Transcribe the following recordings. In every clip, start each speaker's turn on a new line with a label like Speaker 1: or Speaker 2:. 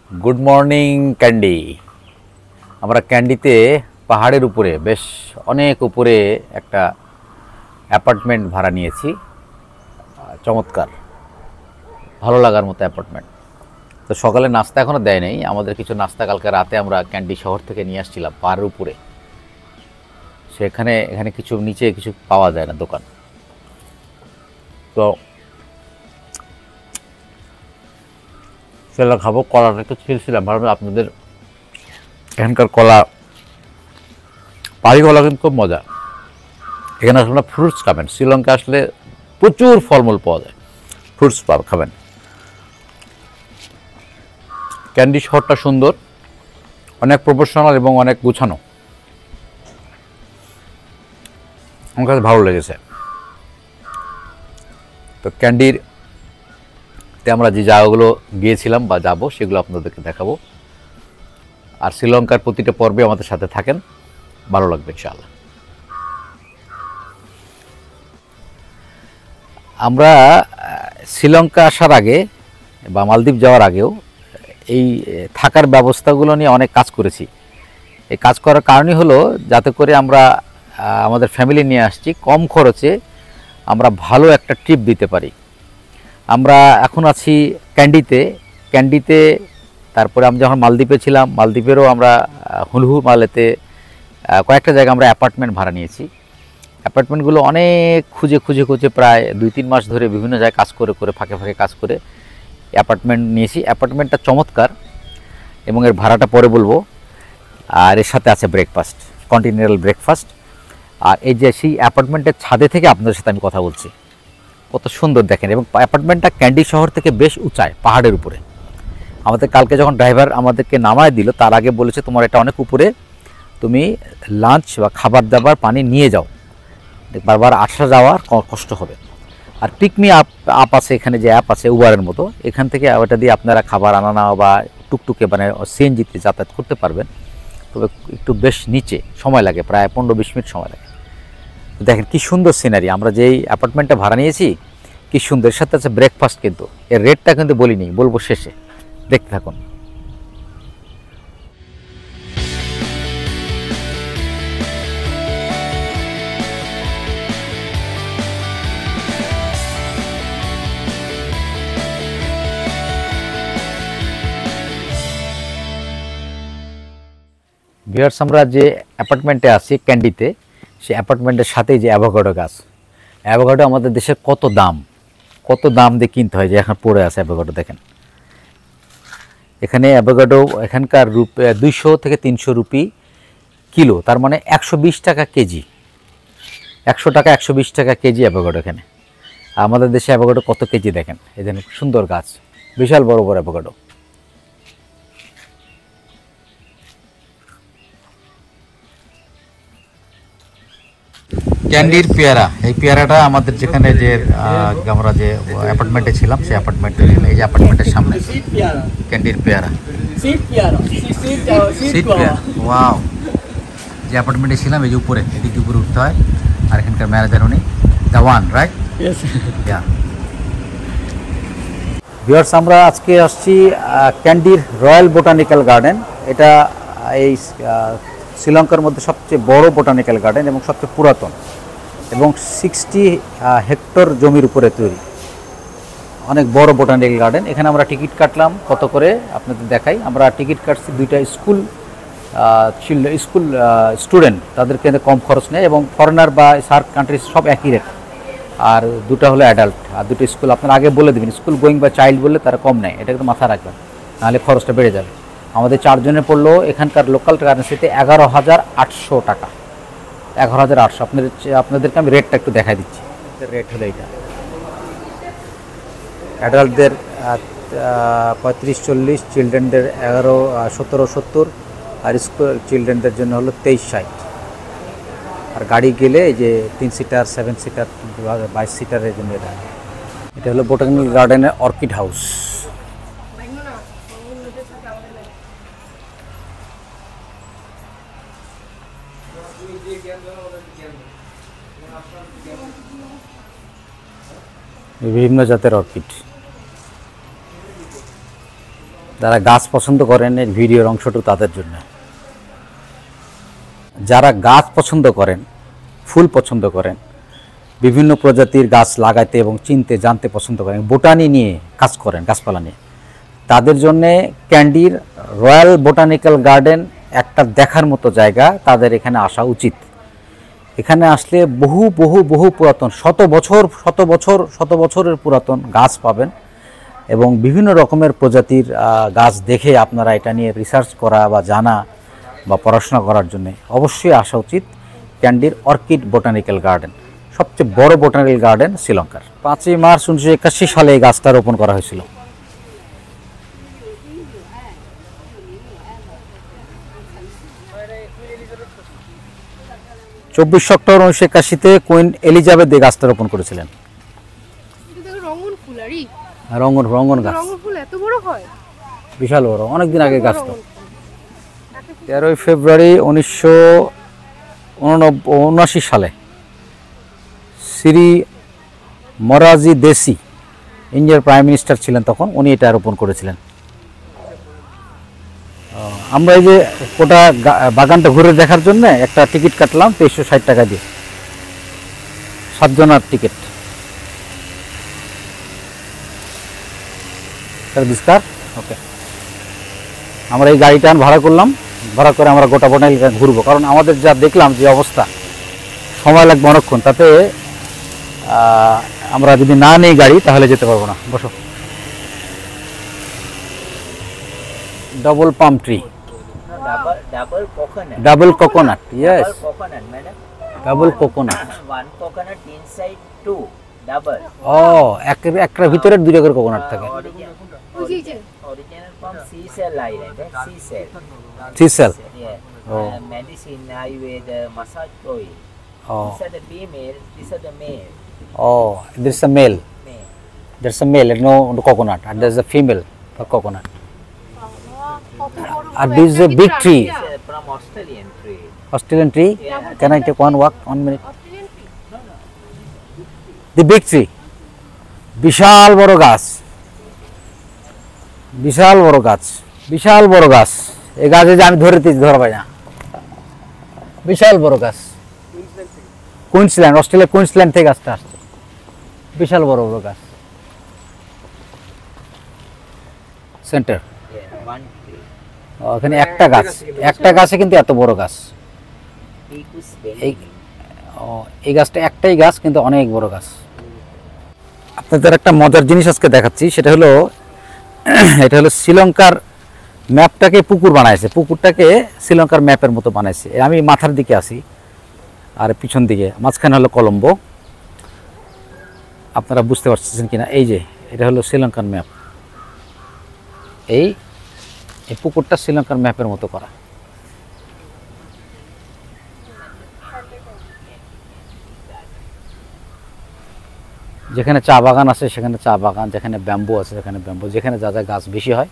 Speaker 1: Good morning candy আমরা ক্যান্ডিতে পাহাড়ের উপরে বেশ অনেক উপরে একটা অ্যাপার্টমেন্ট ভাড়া নিয়েছি। চমৎকার, ভালো লাগার মতো অ্যাপার্টমেন্ট। তো সকালে নাস্তা এখনো দেয় নাই, আমাদের কিছু নাস্তা কালকে রাতে আমরা ক্যান্ডি শহর থেকে নিয়ে আসছিলাম পাহাড়ের উপরে। এখানে কিছু নিচে কিছু পাওয়া যায় না দোকান। তো সেটা খাবো। কলাটা একটু ছিলছিলাম, ভাবলাম আপনাদের এখানকার কলা, পাহাড়ি কলা কিন্তু খুব মজা। এখানে আসলে ফ্রুটস খাবেন, শ্রীলঙ্কা আসলে প্রচুর ফলমূল পাওয়া যায়, ফ্রুটস খাবেন। ক্যান্ডি শহরটা সুন্দর, অনেক প্রফেশনাল এবং অনেক গুছানো, আমার কাছে ভালো লেগেছে। তো ক্যান্ডিতে আমরা যে জায়গাগুলো গিয়েছিলাম বা যাব সেগুলো আপনাদেরকে দেখাবো। আর শ্রীলঙ্কার প্রতিটা পর্বে আমাদের সাথে থাকেন, ভালো লাগবে ইনশাআল্লাহ। আমরা শ্রীলঙ্কা আসার আগে বা মালদ্বীপ যাওয়ার আগেও এই থাকার ব্যবস্থাগুলো নিয়ে অনেক কাজ করেছি। এই কাজ করার কারণই হলো যাতে করে আমরা আমাদের ফ্যামিলি নিয়ে আসছি, কম খরচে আমরা ভালো একটা ট্রিপ দিতে পারি। আমরা এখন আছি ক্যান্ডিতে। তারপরে আমি যখন মালদ্বীপে ছিলাম, মালদ্বীপেরও আমরা হুলহু মালেতে কয়েকটা জায়গায় আমরা অ্যাপার্টমেন্ট ভাড়া নিয়েছি। অ্যাপার্টমেন্টগুলো অনেক খুঁজে প্রায় 2-3 মাস ধরে বিভিন্ন জায়গায় কাজ করে ফাঁকে কাজ করে অ্যাপার্টমেন্ট নিয়েছি। অ্যাপার্টমেন্টটা চমৎকার এবং এর ভাড়াটা পরে বলবো। আর এর সাথে আছে ব্রেকফাস্ট, কন্টিনেন্টাল ব্রেকফাস্ট। আর এই যে সেই অ্যাপার্টমেন্টের ছাদে থেকে আপনাদের সাথে আমি কথা বলছি, কত সুন্দর দেখেন। এবং অ্যাপার্টমেন্টটা ক্যান্ডি শহর থেকে বেশ উঁচায়, পাহাড়ের উপরে। আমাদের কালকে যখন ড্রাইভার আমাদেরকে নামায় দিল, তার আগে বলেছে তোমার এটা অনেক উপরে, তুমি লাঞ্চ বা খাবার দাবার পানি নিয়ে যাও, বারবার আসা যাওয়ার কষ্ট হবে। আর পিকমি আপ আছে, এখানে যে অ্যাপ আছে উবারের মতো, এখান থেকে ওটা দিয়ে আপনারা খাবার আনা নেওয়া বা টুকটুকে মানে সিএনজিতে যাতায়াত করতে পারবেন। তবে একটু বেশ নিচে সময় লাগে, প্রায় 15-20 মিনিট সময় লাগে। দেখেন কি সুন্দর সিনারি। আমরা যেই অ্যাপার্টমেন্টটা ভাড়া নিয়েছি কি সুন্দর। এর সাথে আছে ব্রেকফাস্ট, কিন্তু এর রেটটা কিন্তু বলিনি, বলবো শেষে, দেখতে থাকুন। ভিউয়ার্স, আমরা যে অ্যাপার্টমেন্টে আছি ক্যান্ডিতে, সেই অ্যাপার্টমেন্টের সাথেই যে অ্যাভোকাডো গাছ। অ্যাভোকাডো আমাদের দেশে কত দাম দিয়ে কিনতে হয়, যে এখন পড়ে আছে অ্যাভোকাডো দেখেন। এখানে অ্যাভোকাডো এখানকার 200 থেকে 300 রুপি কিলো, তার মানে 120 টাকা কেজি। 100 টাকা 120 টাকা কেজি অ্যাভোকাডো এখানে। আমাদের দেশে অ্যাভোকাডো কত কেজি দেখেন। এই দেখেন সুন্দর গাছ, বিশাল বড় বড় অ্যাভোকাডো। ক্যান্ডির পেয়ারা, এই পেয়ারাটা আমাদের যেখানে যে আমরা যে অ্যাপার্টমেন্টে ছিলাম সেই অ্যাপার্টমেন্টে, এই যে অ্যাপার্টমেন্টের সামনে ক্যান্ডির পেয়ারা, সিট পেয়ারা। ওয়াও, যে অ্যাপার্টমেন্টে ছিলাম এই যে উপরে, এদিকে উপরে উঠতে হয়। আর এখানকার ম্যানেজার উনি দাওয়ান, রাইট? ভিউয়ার্স, আমরা আজকে আসছি ক্যান্ডির রয়্যাল বোটানিক্যাল গার্ডেন। এটা এই শ্রীলঙ্কার মধ্যে সবচেয়ে বড় বোটানিক্যাল গার্ডেন এবং সবচেয়ে পুরাতন, এবং 60 হেক্টর জমির উপরে তৈরি, অনেক বড় বোটানিক্যাল গার্ডেন। এখানে আমরা টিকিট কাটলাম, কত করে আপনাদের দেখাই। আমরা টিকিট কাটছি, দুইটা স্কুল স্টুডেন্ট, তাদেরকে কম খরচ নেয়, এবং ফরেনার বা সার্ক কান্ট্রিজ সব একই রেট। আর দুটা হলো অ্যাডাল্ট, আর দুটো স্কুল আপনারা আগে বলে দেবেন, স্কুল গোয়িং বা চাইল্ড বললে তারা কম নেয়, এটা কিন্তু মাথায় রাখবেন, নাহলে খরচটা বেড়ে যাবে। আমাদের 4 জনের পড়লো এখানকার লোকাল কারেন্সিতে 11,800 টাকা, 11,800। আপনাদেরকে আমি রেটটা একটু দেখাই দিচ্ছি। রেট হলো এইটা, অ্যাডাল্টদের 35-40, চিলড্রেনদের 1770, আর স্কুল চিলড্রেনদের জন্য হলো 2360। আর গাড়ি গেলে এই যে 3 সিটার, 7 সিটার, 22 সিটারের জন্য এটা হলো বোটানিক্যাল গার্ডেনের অর্কিড হাউস। বিভিন্ন জাতের অর্কিড। যারা গাছ পছন্দ করেন এর ভিডিওর অংশটুকু তাদের জন্য। যারা গাছ পছন্দ করেন, ফুল পছন্দ করেন, বিভিন্ন প্রজাতির গাছ লাগাইতে এবং চিনতে জানতে পছন্দ করেন, বোটানি নিয়ে কাজ করেন, গাছপালা নিয়ে, তাদের জন্যে ক্যান্ডির রয়্যাল বোটানিক্যাল গার্ডেন একটা দেখার মতো জায়গা। তাদের এখানে আসা উচিত। এখানে আসলে বহু বহু বহু পুরাতন, শত বছরের পুরাতন গাছ পাবেন এবং বিভিন্ন রকমের প্রজাতির গাছ দেখে আপনারা এটা নিয়ে রিসার্চ করা বা জানা বা পড়াশোনা করার জন্য অবশ্যই আসা উচিত ক্যান্ডির অর্কিড বোটানিক্যাল গার্ডেন, সবচেয়ে বড় বোটানিক্যাল গার্ডেন শ্রীলঙ্কার। 5ই মার্চ 1981 সালে এই গাছটা রোপণ করা হয়েছিল। 24 অক্টোবর 1981-তে কুইন এলিজাবেথ এই গাছটা রোপণ করেছিলেন। রঙন গাছ, বিশাল বড়, অনেকদিন আগে গাছ। তো 13ই ফেব্রুয়ারি 1979 সালে শ্রী মোরারজি দেশি, ইন্ডিয়ার প্রাইম মিনিস্টার ছিলেন তখন, উনি এটা রোপণ করেছিলেন। আমরা এই যে গোটা বাগানটা ঘুরে দেখার জন্য একটা টিকিট কাটলাম 2360 টাকা দিয়ে, 7 জনের টিকিট। ওকে, আমরা এই গাড়িটা ভাড়া করলাম, ভাড়া করে আমরা গোটা বোটানিক্যাল ঘুরবো, কারণ আমাদের যা দেখলাম যে অবস্থা, সময় লাগবে অনেকক্ষণ, তাতে আমরা যদি না নেই গাড়ি তাহলে যেতে পারবো না। বসো। Double palm tree, double coconut, yes, double coconut. ও, একটা ভিতরে 2 রকমের কোকোনাট থাকে। Cecil. Oh.
Speaker 2: Medicine, Ayurveda, massage oil.
Speaker 1: Oh.
Speaker 2: These are the female, these are the male.
Speaker 1: Oh, there's a male. There's a male, no coconut, and there's a female for coconut. And this is a big tree.
Speaker 2: This is from Australian tree.
Speaker 1: Australian tree?
Speaker 2: Yeah.
Speaker 1: Can I take one walk? 1 minute. The big tree. বিশাল বড় গাছ, বিশাল বড় গাছ, বিশাল বড় গাছ। এই গাছে যে আমি ধরা পাই না, বিশাল বড় গাছ। কুইন্সল্যান্ড, অস্ট্রেলিয়া কুইন্সল্যান্ড থেকে গাছটা আসছে, বিশাল বড় বড় গাছ। সেন্টার, ওখানে একটা গাছে কিন্তু এত বড় গাছ। এই গাছটা একটাই গাছ কিন্তু অনেক বড় গাছ। আপনাদের একটা মজার জিনিস আজকে দেখাচ্ছি, সেটা হলো এটা হলো শ্রীলঙ্কার ম্যাপটাকে পুকুর বানাইছে, পুকুরটাকে শ্রীলঙ্কার ম্যাপের মতো বানাইছে। আমি মাথার দিকে আছি আর পিছন দিকে, মাঝখানে হলো কলম্বো। আপনারা বুঝতে পারছেন কিনা, এই যে এটা হলো শ্রীলঙ্কার ম্যাপ। এই পুকুরটা শ্রীলঙ্কার ম্যাপের মতো করা। যেখানে চা বাগান আছে সেখানে চা বাগান, যেখানে ব্যাম্বু আছে সেখানে ব্যাম্বু, যেখানে যা যা গাছ বেশি হয়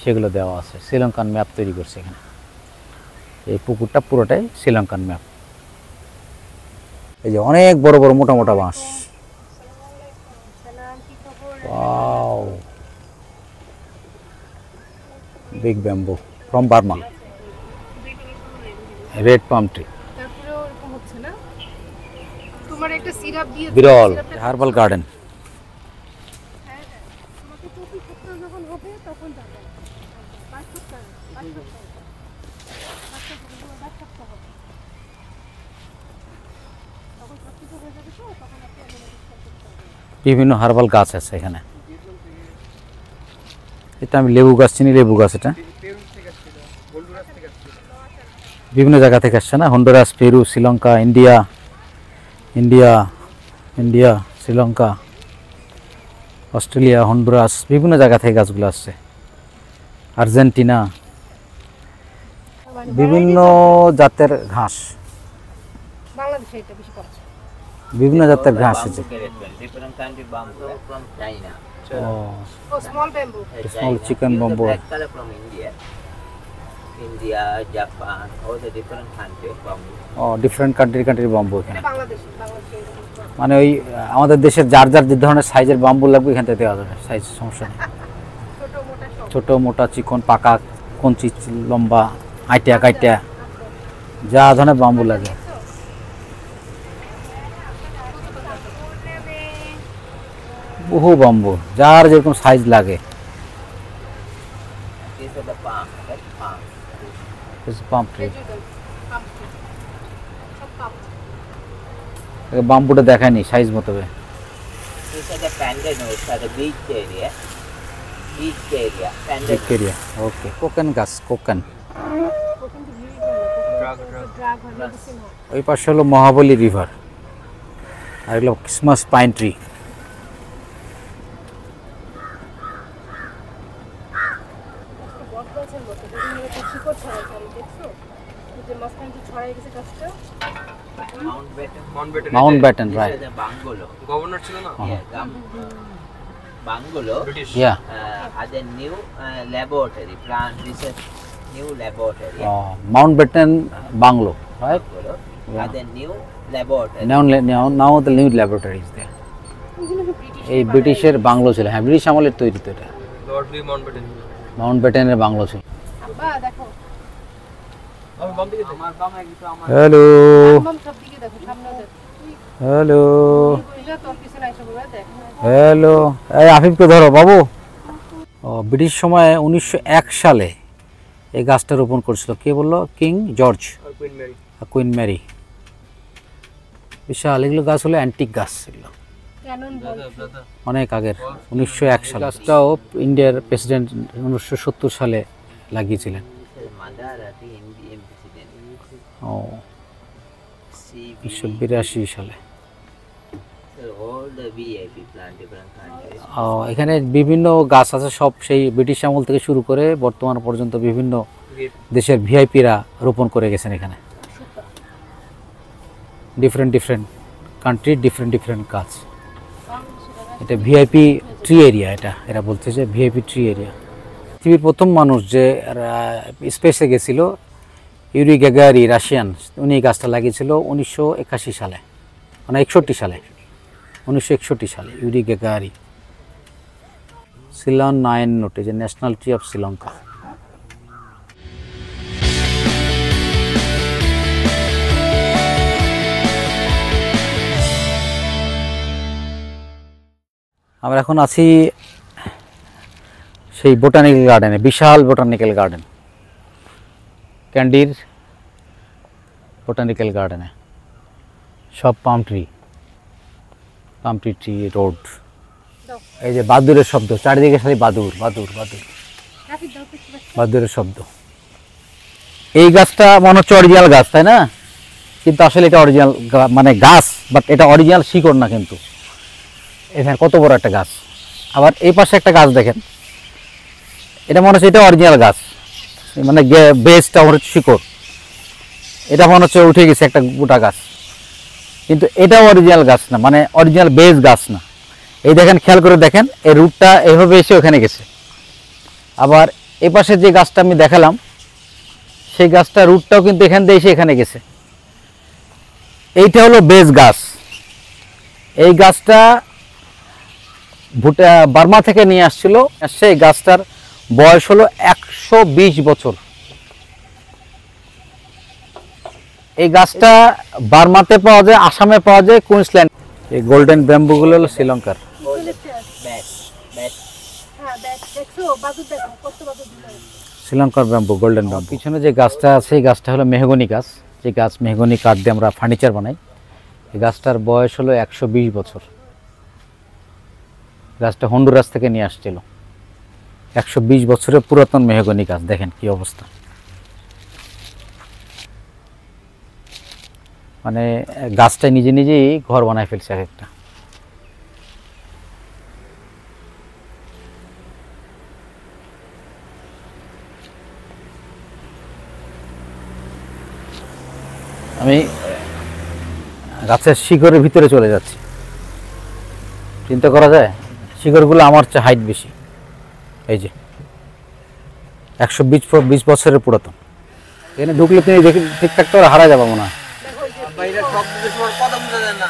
Speaker 1: সেগুলো দেওয়া আছে। শ্রীলঙ্কান ম্যাপ তৈরি করছে এখানে। এই পুকুরটা পুরোটাই শ্রীলঙ্কান ম্যাপ। এই যে অনেক বড় বড় মোটা মোটা বাঁশ। Wow, big bamboo from Burma, red palm tree. বিরল হার্বাল গার্ডেন। বিভিন্ন হার্বাল গাছ আছে এখানে। এটা আমি লেবু গাছ চিনি, লেবু গাছ এটা বিভিন্ন জায়গা থেকে আসছে না, Honduras, Peru, Sri Lanka, India, Sri Lanka, Australia, Honduras, বিভিন্ন জায়গা থেকে গাছগুলো আসছে। আর্জেন্টিনা, বিভিন্ন জাতের ঘাস, বিভিন্ন জাতের ঘাস আছে। Small chicken bamboo,
Speaker 2: India, Japan, all the different countries bamboo.
Speaker 1: Different কান্ট্রির বাম্বু এখানে। মানে ওই আমাদের দেশের যার যার যে ধরনের সাইজের বাম্বু লাগবে এখান থেকে দেওয়া যাবে, সাইজ সমস্যা নেই। ছোট মোটা চিকন পাকা কঞ্চি লম্বা আইটিয়া কাইটিয়া যা ধরনের বাম্বু লাগে। বহু বাম্বু যার যেরকম সাইজ লাগে।
Speaker 2: These are the palm. That's palm.
Speaker 1: পাম্প ট্রি। বাম্বুটা দেখায়নি সাইজ মতো।
Speaker 2: These are the pandanus are the beach area. Beach area. Pandanus.
Speaker 1: Victoria okay. কোকেন গাছ কোকেন। ওই পাশে হলো মহাবলী রিভার আর এগুলো Christmas pine tree. Mountbatten
Speaker 2: These
Speaker 1: right.
Speaker 2: are the bungalow.
Speaker 3: Governor ছিল না
Speaker 2: Yeah, bungalow.
Speaker 1: Yeah
Speaker 2: Are the new laboratory plant research new laboratory.
Speaker 1: Mountbatten bungalow right.
Speaker 2: Bungalow.
Speaker 1: Yeah.
Speaker 2: Are the new laboratory.
Speaker 1: Now the new laboratory is there. এই ব্রিটিশের bungalow ছিল, হ্যাঁ British আমলের তৈরি তো এটা।
Speaker 3: Lord Louis Mountbatten.
Speaker 1: মাউন্ট ব্যাটেনের বাংলো ছিল।
Speaker 4: বা দেখো
Speaker 3: আমি বাম দিকে
Speaker 2: আমার বামে কিন্তু আমার
Speaker 1: হ্যালো
Speaker 4: মাম সব দিকে দেখো, সামনে দেখো।
Speaker 1: হ্যালো
Speaker 4: বুঝলা তোর পিছনে এসে বলে দেখ।
Speaker 1: হ্যালো, এই আফিফকে ধরো বাবু। ব্রিটিশ সময়ে 1901 সালে এই গাছটা রোপণ করেছিল। কে বললো? কিং জর্জ
Speaker 3: আর কুইন মেরি।
Speaker 1: আর কুইন ম্যারি। বিশাল এগুলো গাছ হলো অ্যান্টিক গাছ, এগুলো
Speaker 4: ক্যানন বল।
Speaker 1: অনেক আগের 1901 সালে। গাছটাও ইন্ডিয়ার প্রেসিডেন্ট 1970 সালে লাগিয়েছিলেন।
Speaker 2: mother at the Indian president.
Speaker 1: O
Speaker 2: CB.
Speaker 1: 1982 সালে।
Speaker 2: So all the VIP plant different countries.
Speaker 1: এখানে বিভিন্ন গাছ আছে, সব সেই ব্রিটিশ আমল থেকে শুরু করে বর্তমান পর্যন্ত বিভিন্ন দেশের ভিআইপিরা রোপণ করে গেছেন এখানে। ডিফারেন্ট কান্ট্রি ডিফারেন্ট গাছ। এটা ভিআইপি ট্রি এরিয়া, এরা বলতেছে ভিআইপি ট্রি এরিয়া। পৃথিবীর প্রথম মানুষ যে স্পেসে গেছিল ইউরি গ্যাগারি, রাশিয়ান, উনি এই গাছটা লাগিয়েছিল 1981 সালে, মানে 61 সালে, 1961 সালে ইউরি গ্যাগারি। সিলন 9 নোট, যে ন্যাশনাল ট্রি অফ শ্রীলঙ্কা। আমরা এখন আছি সেই বোটানিক্যাল গার্ডেনে, বিশাল বোটানিক্যাল গার্ডেন, ক্যান্ডির বোটানিক্যাল গার্ডেনে। সব পাম ট্রি ট্রি রোড। এই যে বাদুরের শব্দ চারিদিকে, খালি বাদুর বাদুর বাদুর
Speaker 4: রাফি দাও কিছু বাস।
Speaker 1: বাদুরের শব্দ। এই গাছটা মনে হচ্ছে অরিজিনাল গাছ, তাই না? কিন্তু আসলে এটা অরিজিনাল মানে গাছ, বাট এটা অরিজিনাল শিকড় না। কিন্তু এখানে কত বড় একটা গাছ। আবার এই পাশে একটা গাছ দেখেন, এটা মনে হচ্ছে এটা অরিজিনাল গাছ, মানে বেসটা মনে হচ্ছে শিকড়, এটা মনে হচ্ছে উঠে গেছে একটা গোটা গাছ, কিন্তু এটা অরিজিনাল গাছ না, মানে অরিজিনাল বেস গাছ না। এই দেখেন, খেয়াল করে দেখেন, এই রুটটা এভাবে এসে ওখানে গেছে। আবার এ পাশে যে গাছটা আমি দেখালাম, সেই গাছটা রুটটাও কিন্তু এখান দিয়ে এসে এখানে গেছে। এইটা হলো বেস গাছ। এই গাছটা বার্মা থেকে নিয়ে আসছিল। সেই গাছটার বয়স হলো 120 বছর। এই গাছটা বার্মাতে পাওয়া যায়, আসামে পাওয়া যায়, কুইন্সল্যান্ড। এই গোল্ডেন ব্যাম্বুগুলো হলো শ্রীলঙ্কার।
Speaker 2: Bat.
Speaker 4: হ্যাঁ দেখ, দেখছো বাদুর দেখো কত বাদুর দিল।
Speaker 1: শ্রীলঙ্কার ব্যাম্বু, গোল্ডেন ব্যাম্বু। পিছনে যে গাছটা আছে, এই গাছটা হলো মেহগনি গাছ। যে গাছ মেহগনি কাঠ দিয়ে আমরা ফার্নিচার বানাই। এই গাছটার বয়স হলো 120 বছর। গাছটা হন্ডুরাস থেকে নিয়ে আসছিল। 120 বছরের পুরাতন মেহগনি গাছ, দেখেন কি অবস্থা। মানে গাছটা নিজেই ঘর বানায় ফেলছে এক একটা। আমি গাছের শিকড়ের ভিতরে চলে যাচ্ছি। চিন্তা করা যায়, শিকড়গুলো আমার চেয়ে হাইট বেশি। এই যে 120 বছরের পুরাতন। এখানে ঢুকলে তুমি দেখি ঠিকঠাক করে হারা যাবো মনে হয়।
Speaker 3: বাইরে সব দিকে তোমার কথা বুঝা যায় না।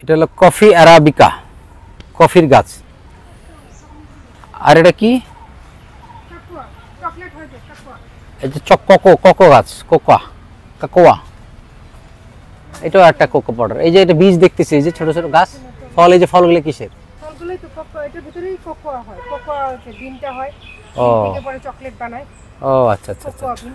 Speaker 1: এটা হলো কফি অ্যারাবিকা, কফির গাছ। আর এটা কি?
Speaker 4: কাকুয়া চকলেট হয়েছে কাকুয়া।
Speaker 1: এই যে কোকো গাছ, কাকোয়া। এটাও একটা কোকো পাউডার। এই যে এটা বীজ দেখতেছি, এই যে ছোট ছোট গাছ, ফল। এই যে ফলগুলো কিসের?
Speaker 4: ফলগুলোই তো কোকোয়া, এটার ভিতরেই কোকোয়া হয়। কোকোয়া ডিমটা হয়,
Speaker 1: ও।
Speaker 4: ডিম থেকে পরে চকলেট বানায়,
Speaker 1: ও আচ্ছা আচ্ছা আচ্ছা।
Speaker 4: কোকোয়া বিন।